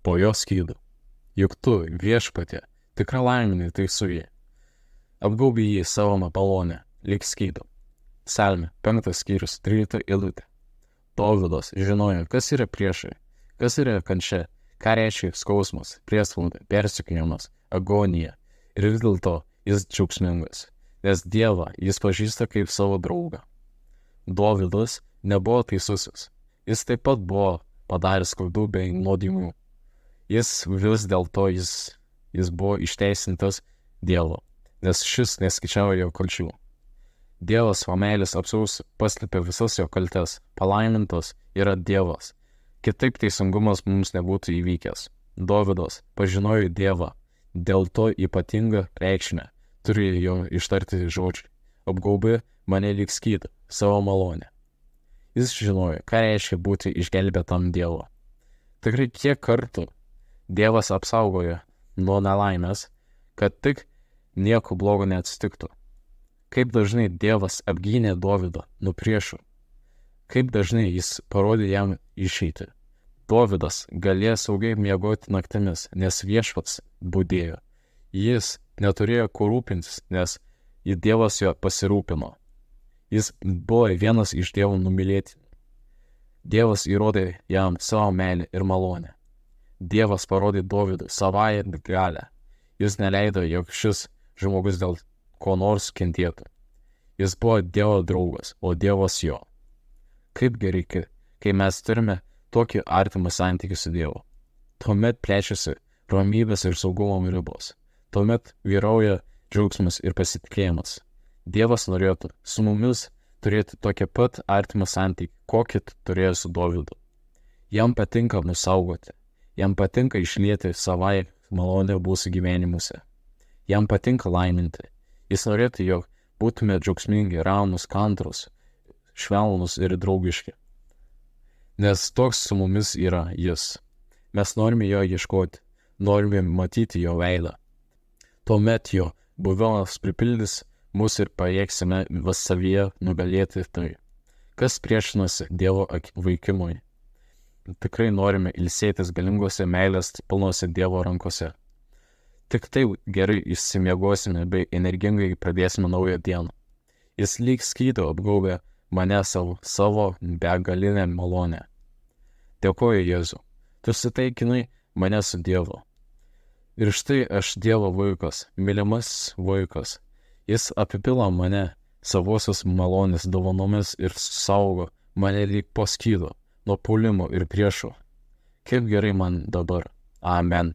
po jo skydu. Juk tu, Viešpatie, tikra laiminai tai su jį. Apgaubė jį savo malonę, lyg skydu. Psalmė, 5 skyrius, 13 eilutė. Dovydas žinojo, kas yra priešai, kas yra kančia, ką reiškia skausmas, priespauda, persekiojimas, agonija. Ir vis dėlto jis džiaugsmingas, nes Dievą jis pažįsta kaip savo draugą. Dovydas nebuvo teisusis. Jis taip pat buvo padaręs klaidų bei nuodėmių. Vis dėlto jis buvo išteisintas Dievo, nes šis neskaičiavo jo kalčių. Dievas savo meilės apsaus paslėpė visas jo kaltes, palaimintas yra Dievas. Kitaip teisingumas mums nebūtų įvykęs. Dovydas pažinojo Dievą, dėl to ypatingą reikšmę turi jo ištarti žodžiai. Apgaubė mane lyg skydu, savo malonę. Jis žinojo, ką reiškia būti išgelbėtam Dievo. Tikrai kiek kartų Dievas apsaugojo nuo nelaimės, kad tik nieko blogo neatsitiktų. Kaip dažnai Dievas apgynė Dovydą nuo priešų. Kaip dažnai jis parodė jam išeitį. Dovydas galėjo saugiai miegoti naktimis, nes Viešpats budėjo. Jis neturėjo ko rūpintis, nes Dievas jo pasirūpino. Jis buvo vienas iš Dievo numylėtinių. Dievas įrodė jam savo meilę ir malonę. Dievas parodė Dovydui savąją galią. Jis neleido, jog šis žmogus dėl ko nors kentėtų. Jis buvo Dievo draugas, o Dievas jo. Kaip gerai, kai mes turime tokį artimą santykį su Dievu. Tuomet plečiasi ramybės ir saugumo ribos. Tuomet vyrauja džiaugsmas ir pasitikėjimas. Dievas norėtų su mumis turėti tokią pat artimą santykį, kokį turėjo su Dovydu. Jam patinka mus saugoti. Jam patinka išlieti savai malonę mūsų gyvenimuose. Jam patinka laiminti. Jis norėtų, jog būtume džiaugsmingi, ramus, kantrus, švelnus ir draugiški. Nes toks su mumis yra jis. Mes norime jo ieškoti, norime matyti jo veidą. Tuomet jo buvimas pripildys mus ir pajėgsime vis savyje nugalėti tai, kas priešinasi Dievo veikimui. Tikrai norime ilsėtis galingose meilės pilnose Dievo rankose. Tik taip gerai išsimiegosime bei energingai pradėsime naują dieną. Jis lyg skydu apgaubė mane savo begalinę malonę. Dėkoju Jėzau, tu sutaikinai mane su Dievu. Ir štai aš Dievo vaikas, mylimas vaikas. Jis apipila mane savosios malonės dovanomis ir saugo mane lyg po skydu, nuo puolimo ir priešų. Kaip gerai man dabar. Amen.